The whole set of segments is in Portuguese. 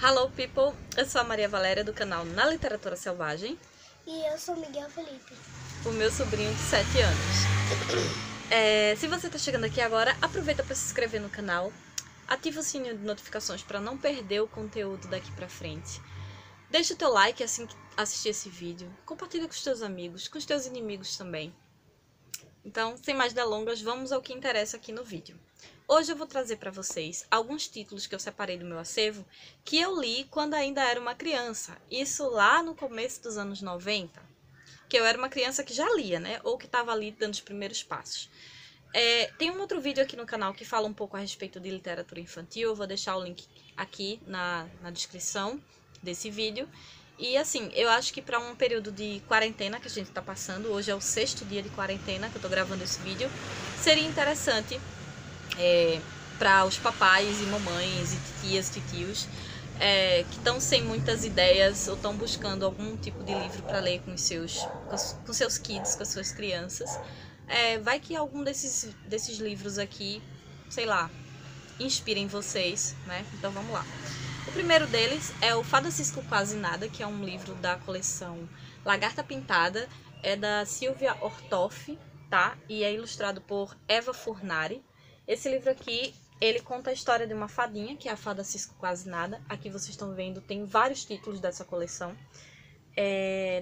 Hello people, eu sou a Maria Valéria do canal Na Literatura Selvagem. E eu sou Miguel Felipe, o meu sobrinho de 7 anos. Se você está chegando aqui agora, aproveita para se inscrever no canal, ativa o sininho de notificações para não perder o conteúdo daqui para frente. Deixa o teu like assim que assistir esse vídeo, compartilha com os teus amigos, com os teus inimigos também. Então, sem mais delongas, vamos ao que interessa aqui no vídeo. Hoje eu vou trazer para vocês alguns títulos que eu separei do meu acervo que eu li quando ainda era uma criança. Isso lá no começo dos anos 90, que eu era uma criança que já lia, né? Ou que estava ali dando os primeiros passos. Tem um outro vídeo aqui no canal que fala um pouco a respeito de literatura infantil. Eu vou deixar o link aqui na descrição desse vídeo. E assim, eu acho que para um período de quarentena que a gente está passando, hoje é o 6º dia de quarentena que eu estou gravando esse vídeo, seria interessante para os papais e mamães e tias, titios que estão sem muitas ideias ou estão buscando algum tipo de livro para ler com seus kids, com as suas crianças. Vai que algum desses livros aqui, sei lá, inspirem vocês, né? Então vamos lá. O primeiro deles é o Fada Cisco Quase Nada, que é um livro da coleção Lagarta Pintada, é da Silvia Ortoff, tá? E é ilustrado por Eva Furnari. Esse livro aqui, ele conta a história de uma fadinha, que é a Fada Cisco Quase Nada. Aqui vocês estão vendo, tem vários títulos dessa coleção,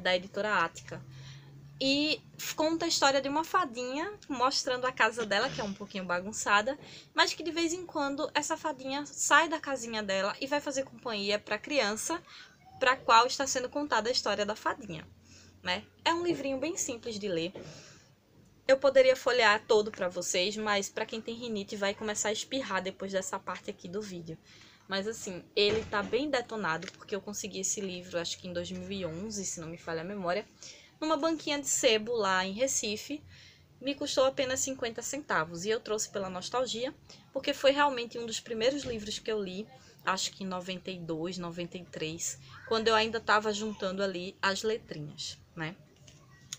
da editora Ática. E conta a história de uma fadinha, mostrando a casa dela, que é um pouquinho bagunçada, mas que de vez em quando essa fadinha sai da casinha dela e vai fazer companhia para a criança para a qual está sendo contada a história da fadinha, né? É um livrinho bem simples de ler. Eu poderia folhear todo para vocês, mas para quem tem rinite vai começar a espirrar depois dessa parte aqui do vídeo. Mas assim, ele tá bem detonado, porque eu consegui esse livro, acho que em 2011, se não me falha a memória, numa banquinha de sebo lá em Recife. Me custou apenas 50 centavos e eu trouxe pela nostalgia, porque foi realmente um dos primeiros livros que eu li, acho que em 92, 93, quando eu ainda estava juntando ali as letrinhas, né?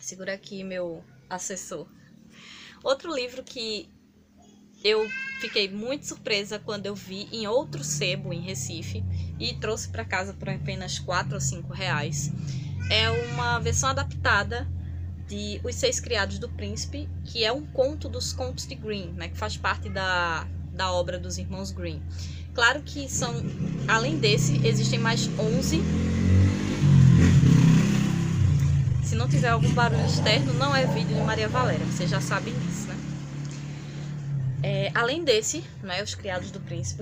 Segura aqui, meu assessor. Outro livro que eu fiquei muito surpresa quando eu vi em outro sebo em Recife e trouxe para casa por apenas 4 ou 5 reais. É uma versão adaptada de Os Seis Criados do Príncipe, que é um conto dos contos de Grimm, né, que faz parte da obra dos irmãos Grimm. Claro que além desse, existem mais 11. Se não tiver algum barulho externo, não é vídeo de Maria Valéria, vocês já sabem disso, né? Além desse, né, Os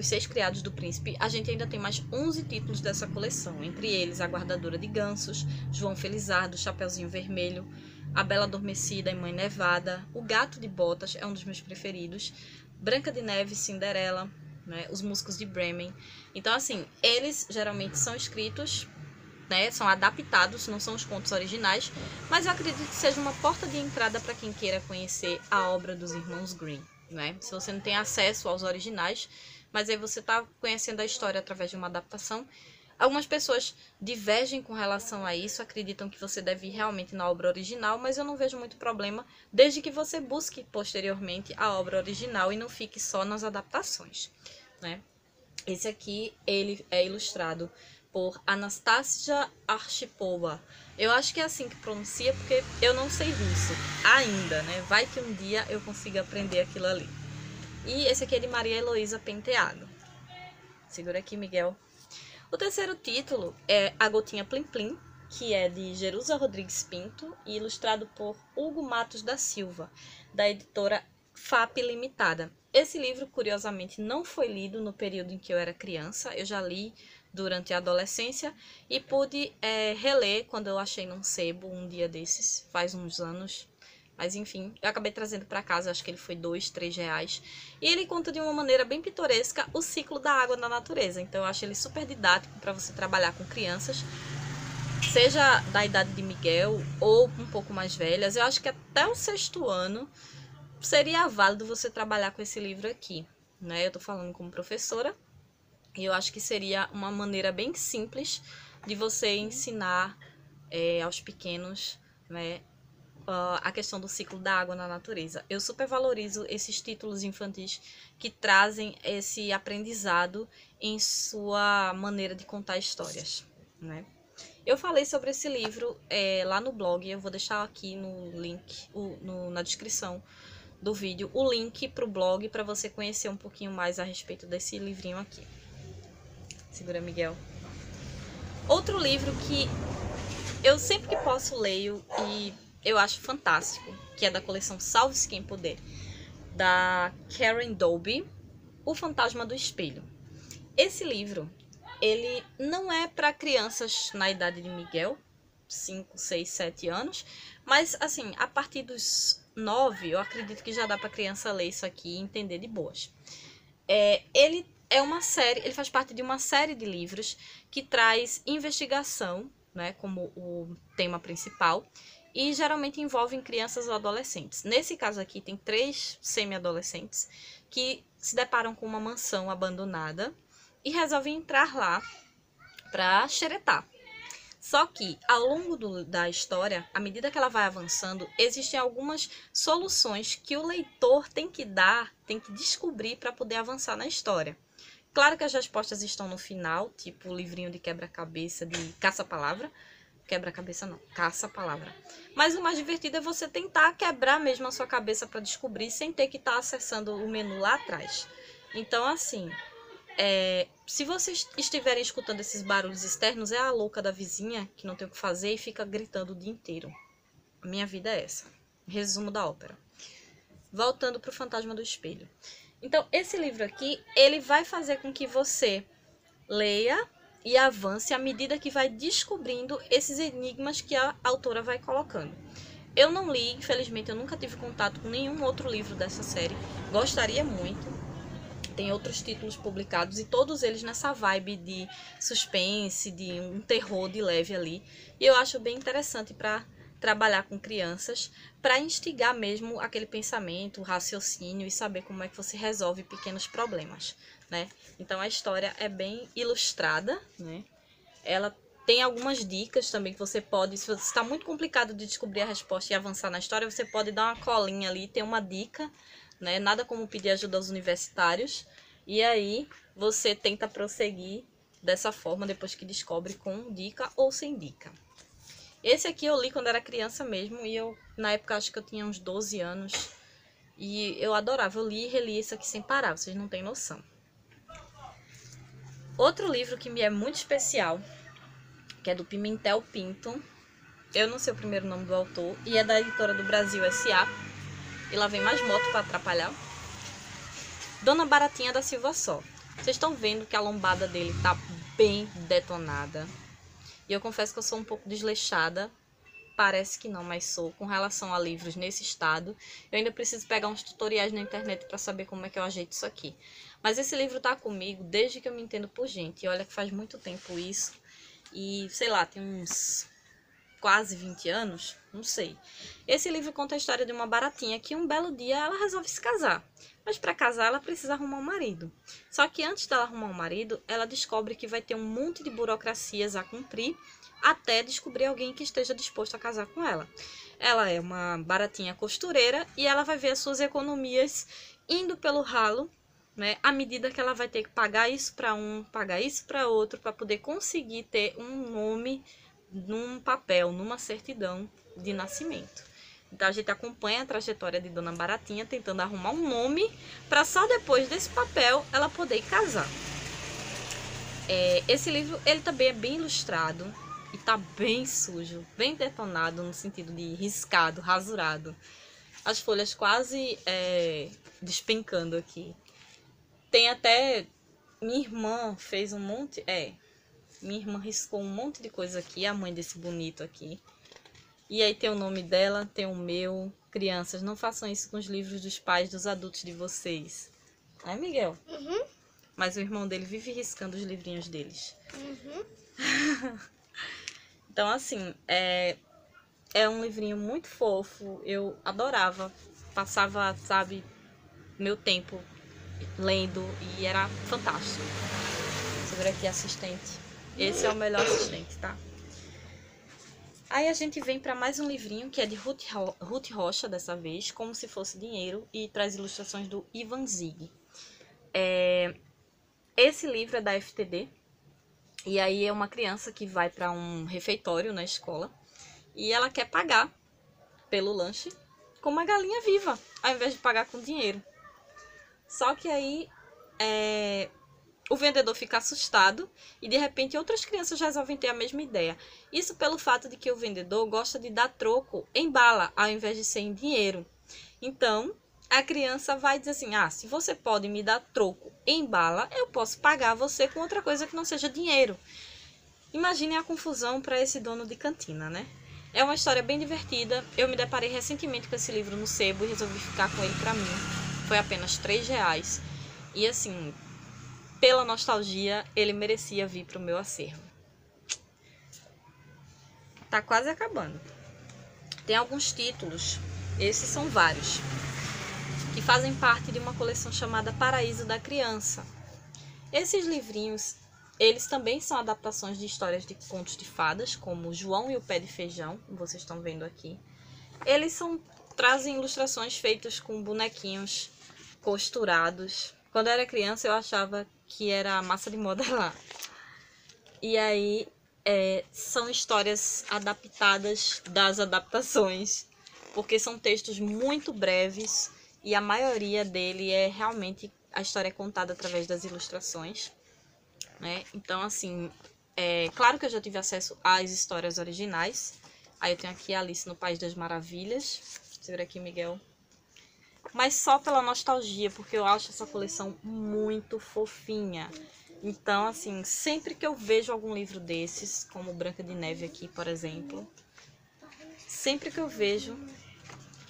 Seis Criados do Príncipe, a gente ainda tem mais 11 títulos dessa coleção, entre eles A Guardadora de Gansos, João Felizardo, Chapeuzinho Vermelho, A Bela Adormecida e Mãe Nevada, O Gato de Botas é um dos meus preferidos, Branca de Neve, Cinderela, né, Os Músicos de Bremen. Então, assim, eles geralmente são escritos, né, são adaptados, não são os contos originais, mas eu acredito que seja uma porta de entrada para quem queira conhecer a obra dos irmãos Grimm, né? Se você não tem acesso aos originais, mas aí você está conhecendo a história através de uma adaptação. Algumas pessoas divergem com relação a isso, acreditam que você deve ir realmente na obra original, mas eu não vejo muito problema, desde que você busque posteriormente a obra original e não fique só nas adaptações, né? Esse aqui, ele é ilustrado por Anastasia Archipova. Eu acho que é assim que pronuncia, porque eu não sei russo ainda, né? Vai que um dia eu consiga aprender aquilo ali. E esse aqui é de Maria Heloísa Penteado. Segura aqui, Miguel. O terceiro título é A Gotinha Plim Plim, que é de Jerusa Rodrigues Pinto e ilustrado por Hugo Matos da Silva, da editora FAP Limitada. Esse livro, curiosamente, não foi lido no período em que eu era criança, eu já li durante a adolescência e pude reler quando eu achei num sebo um dia desses, faz uns anos. Mas enfim, eu acabei trazendo para casa, acho que ele foi 2, 3 reais. E ele conta de uma maneira bem pitoresca o ciclo da água na natureza. Então eu acho ele super didático para você trabalhar com crianças, seja da idade de Miguel ou um pouco mais velhas. Eu acho que até o 6º ano seria válido você trabalhar com esse livro aqui, né? Eu tô falando como professora e eu acho que seria uma maneira bem simples de você ensinar aos pequenos, né, a questão do ciclo da água na natureza. Eu super valorizo esses títulos infantis que trazem esse aprendizado em sua maneira de contar histórias, né? Eu falei sobre esse livro lá no blog, eu vou deixar aqui no link, na descrição do vídeo, o link para o blog para você conhecer um pouquinho mais a respeito desse livrinho aqui. Segura, Miguel. Outro livro que eu sempre que posso leio e eu acho fantástico, que é da coleção Salve-se Quem Puder, da Karen Dowby, O Fantasma do Espelho. Esse livro, ele não é para crianças na idade de Miguel, 5, 6, 7 anos, mas assim, a partir dos 9, eu acredito que já dá para criança ler isso aqui e entender de boas. Ele é uma série, ele faz parte de uma série de livros que traz investigação, né, como o tema principal, e geralmente envolvem crianças ou adolescentes. Nesse caso aqui tem 3 semi-adolescentes que se deparam com uma mansão abandonada e resolvem entrar lá para xeretar. Só que, ao longo da história, à medida que ela vai avançando, existem algumas soluções que o leitor tem que descobrir para poder avançar na história. Claro que as respostas estão no final, tipo o livrinho de quebra-cabeça de caça-palavra. Quebra-cabeça não, caça-palavra. Mas o mais divertido é você tentar quebrar mesmo a sua cabeça para descobrir sem ter que estar acessando o menu lá atrás. Então, assim, se vocês estiverem escutando esses barulhos externos, é a louca da vizinha que não tem o que fazer e fica gritando o dia inteiro. A minha vida é essa. Resumo da ópera. Voltando para o Fantasma do Espelho. Então, esse livro aqui, ele vai fazer com que você leia e avance à medida que vai descobrindo esses enigmas que a autora vai colocando. Eu não li, infelizmente, eu nunca tive contato com nenhum outro livro dessa série. Gostaria muito. Tem outros títulos publicados e todos eles nessa vibe de suspense, de um terror de leve ali. E eu acho bem interessante para trabalhar com crianças, para instigar mesmo aquele pensamento, o raciocínio e saber como é que você resolve pequenos problemas, né? Então a história é bem ilustrada, né? Ela tem algumas dicas também que você pode, se está muito complicado de descobrir a resposta e avançar na história, você pode dar uma colinha ali, ter uma dica, né? Nada como pedir ajuda aos universitários. E aí você tenta prosseguir dessa forma depois que descobre com dica ou sem dica. Esse aqui eu li quando era criança mesmo e eu, na época, acho que eu tinha uns 12 anos. E eu adorava, eu li e reli isso aqui sem parar, vocês não têm noção. Outro livro que me é muito especial, que é do Pimentel Pinto. Eu não sei o primeiro nome do autor. E é da editora do Brasil S.A. E lá vem mais moto para atrapalhar. Dona Baratinha da Silva Só. Vocês estão vendo que a lombada dele tá bem detonada. E eu confesso que eu sou um pouco desleixada. Parece que não, mas sou. Com relação a livros nesse estado. Eu ainda preciso pegar uns tutoriais na internet para saber como é que eu ajeito isso aqui. Mas esse livro tá comigo desde que eu me entendo por gente. E olha que faz muito tempo isso. E, sei lá, tem uns quase 20 anos, não sei. Esse livro conta a história de uma baratinha que um belo dia ela resolve se casar. Mas para casar ela precisa arrumar um marido. Só que antes dela arrumar um marido, ela descobre que vai ter um monte de burocracias a cumprir até descobrir alguém que esteja disposto a casar com ela. Ela é uma baratinha costureira e ela vai ver as suas economias indo pelo ralo, né, à medida que ela vai ter que pagar isso para um, pagar isso para outro, para poder conseguir ter um nome num papel, numa certidão de nascimento. Então a gente acompanha a trajetória de Dona Baratinha tentando arrumar um nome para só depois desse papel ela poder casar. Esse livro ele também é bem ilustrado e tá bem sujo, bem detonado no sentido de riscado, rasurado. As folhas quase despencando aqui. Tem até... Minha irmã fez um monte... Minha irmã riscou um monte de coisa aqui, a mãe desse bonito aqui. E aí tem o nome dela, tem o meu. Crianças, não façam isso com os livros dos pais, dos adultos de vocês. Né, Miguel? Uhum. Mas o irmão dele vive riscando os livrinhos deles. Uhum. Então, assim, é um livrinho muito fofo. Eu adorava. Passava, sabe, meu tempo lendo e era fantástico. Segura aqui, assistente. Esse é o melhor assistente, tá? Aí a gente vem para mais um livrinho, que é de Ruth Rocha, dessa vez, Como Se Fosse Dinheiro, e traz ilustrações do Ivan Zig. Esse livro é da FTD, e aí é uma criança que vai para um refeitório na escola, e ela quer pagar pelo lanche com uma galinha viva, ao invés de pagar com dinheiro. Só que aí o vendedor fica assustado e de repente outras crianças resolvem ter a mesma ideia. Isso pelo fato de que o vendedor gosta de dar troco em bala ao invés de ser em dinheiro. Então a criança vai dizer assim: se você pode me dar troco em bala, eu posso pagar você com outra coisa que não seja dinheiro. Imaginem a confusão para esse dono de cantina, né? É uma história bem divertida. Eu me deparei recentemente com esse livro no sebo e resolvi ficar com ele para mim. Foi apenas R$3. E assim, pela nostalgia, ele merecia vir para o meu acervo. Tá quase acabando. Tem alguns títulos, esses são vários, que fazem parte de uma coleção chamada Paraíso da Criança. Esses livrinhos, eles também são adaptações de histórias de contos de fadas, como João e o Pé de Feijão, como vocês estão vendo aqui. Eles trazem ilustrações feitas com bonequinhos costurados. Quando eu era criança, eu achava que era massa de modelar. E aí, são histórias adaptadas das adaptações, porque são textos muito breves e a maioria dele é realmente, a história é contada através das ilustrações, né? Então, assim, claro que eu já tive acesso às histórias originais. Aí eu tenho aqui Alice no País das Maravilhas. Segura aqui, Miguel. Mas só pela nostalgia, porque eu acho essa coleção muito fofinha. Então, assim, sempre que eu vejo algum livro desses, como Branca de Neve aqui, por exemplo, sempre que eu vejo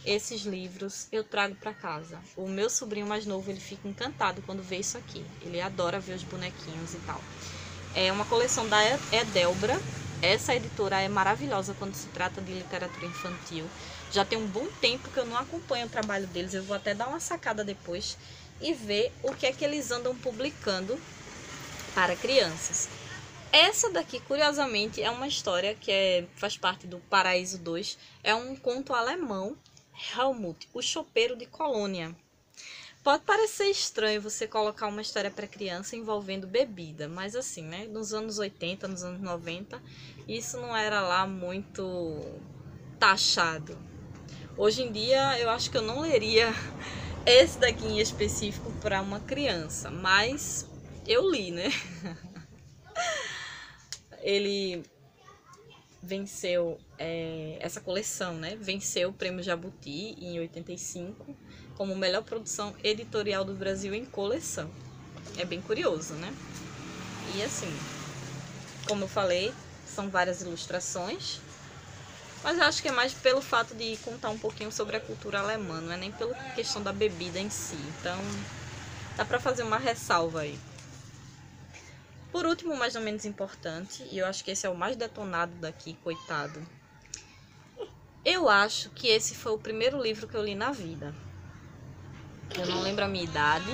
esses livros, eu trago para casa. O meu sobrinho mais novo, ele fica encantado quando vê isso aqui. Ele adora ver os bonequinhos e tal. É uma coleção da Edelbra. Essa editora é maravilhosa quando se trata de literatura infantil. Já tem um bom tempo que eu não acompanho o trabalho deles. Eu vou até dar uma sacada depois e ver o que é que eles andam publicando para crianças. Essa daqui, curiosamente, é uma história que faz parte do Paraíso 2. É um conto alemão, Helmut, o chopeiro de Colônia. Pode parecer estranho você colocar uma história para criança envolvendo bebida, mas assim, né, nos anos 80, nos anos 90, isso não era lá muito taxado. Hoje em dia, eu acho que eu não leria esse daqui em específico para uma criança, mas eu li, né? Ele venceu essa coleção, né? Venceu o Prêmio Jabuti em 85 como melhor produção editorial do Brasil em coleção. É bem curioso, né? E assim, como eu falei, são várias ilustrações, mas eu acho que é mais pelo fato de contar um pouquinho sobre a cultura alemã, não é nem pela questão da bebida em si. Então, dá pra fazer uma ressalva aí. Por último, mais ou menos importante, e eu acho que esse é o mais detonado daqui, coitado. Eu acho que esse foi o primeiro livro que eu li na vida. Eu não lembro a minha idade,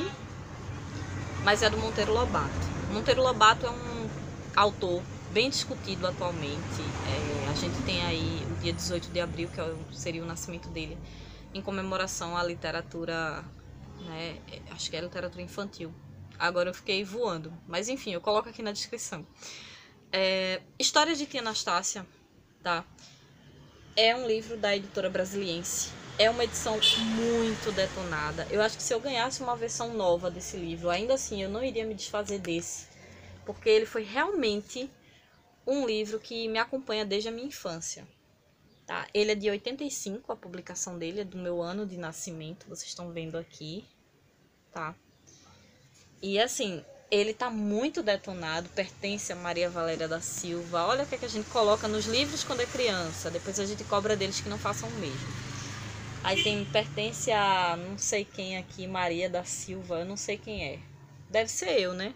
mas é do Monteiro Lobato. Monteiro Lobato é um autor bem discutido atualmente. A gente tem aí o dia 18 de abril, que seria o nascimento dele, em comemoração à literatura, né? Acho que é literatura infantil. Agora eu fiquei voando, mas enfim, eu coloco aqui na descrição. Histórias de Tia Anastácia, tá? É um livro da editora Brasiliense. É uma edição muito detonada. Eu acho que se eu ganhasse uma versão nova desse livro, ainda assim eu não iria me desfazer desse, porque ele foi realmente um livro que me acompanha desde a minha infância. Tá? Ele é de 85, a publicação dele é do meu ano de nascimento, vocês estão vendo aqui, tá? E assim, ele tá muito detonado, pertence a Maria Valéria da Silva. Olha o que a gente coloca nos livros quando é criança, depois a gente cobra deles que não façam o mesmo. Aí pertence a não sei quem aqui, Maria da Silva, eu não sei quem é. Deve ser eu, né?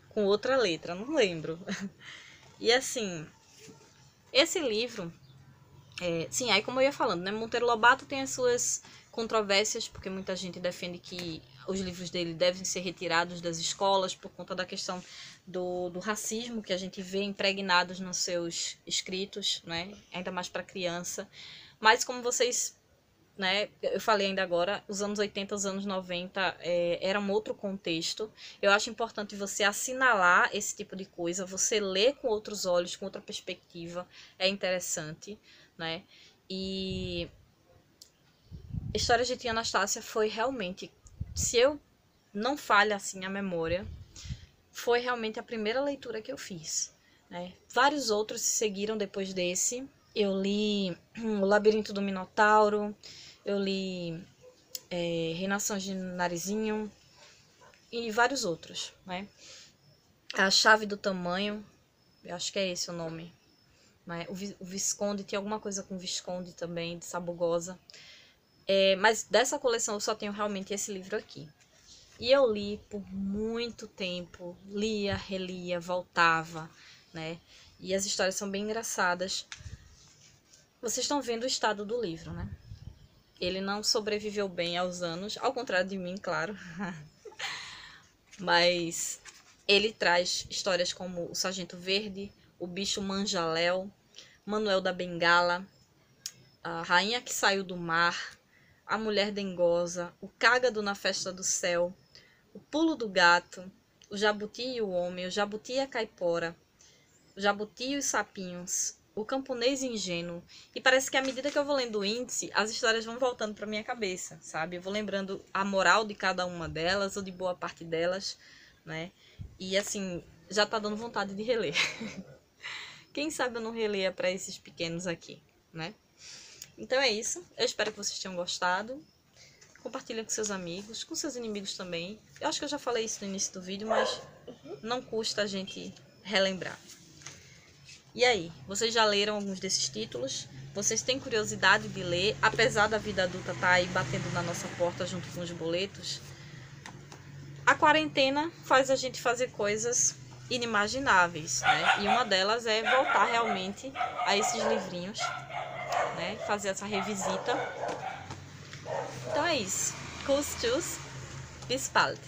Com outra letra, não lembro. E assim, esse livro, sim, aí como eu ia falando, né? Monteiro Lobato tem as suas controvérsias, porque muita gente defende que os livros dele devem ser retirados das escolas por conta da questão do racismo que a gente vê impregnados nos seus escritos, né? Ainda mais para criança. Mas como vocês, né, eu falei ainda agora, os anos 80, os anos 90 era um outro contexto. Eu acho importante você assinalar esse tipo de coisa, você ler com outros olhos, com outra perspectiva, é interessante, né? E Histórias de Tia Anastácia foi realmente, se eu não falha assim a memória, foi realmente a primeira leitura que eu fiz, né? Vários outros se seguiram depois desse. Eu li O Labirinto do Minotauro, eu li Reinações de Narizinho e vários outros, né? A Chave do Tamanho, eu acho que é esse o nome, né? O Visconde, tinha alguma coisa com Visconde também, de Sabugosa. Mas dessa coleção eu só tenho realmente esse livro aqui. E eu li por muito tempo, lia, relia, voltava, né? E as histórias são bem engraçadas. Vocês estão vendo o estado do livro, né? Ele não sobreviveu bem aos anos, ao contrário de mim, claro. Mas ele traz histórias como O Sargento Verde, O Bicho Manjaléu, Manuel da Bengala, A Rainha que Saiu do Mar, A Mulher Dengosa, O Cágado na Festa do Céu, O Pulo do Gato, O Jabuti e o Homem, O Jabuti e a Caipora, O Jabuti e os Sapinhos, O Camponês Ingênuo. E parece que à medida que eu vou lendo o índice, as histórias vão voltando para minha cabeça, sabe? Eu vou lembrando a moral de cada uma delas, ou de boa parte delas, né? E assim, já tá dando vontade de reler. Quem sabe eu não releia para esses pequenos aqui, né? Então é isso. Eu espero que vocês tenham gostado. Compartilhem com seus amigos, com seus inimigos também. Eu acho que eu já falei isso no início do vídeo, mas não custa a gente relembrar. E aí, vocês já leram alguns desses títulos? Vocês têm curiosidade de ler, apesar da vida adulta estar aí batendo na nossa porta junto com os boletos? A quarentena faz a gente fazer coisas inimagináveis, né? E uma delas é voltar realmente a esses livrinhos, né? Fazer essa revisita. Então é isso. Kuss, tschüss, bis bald.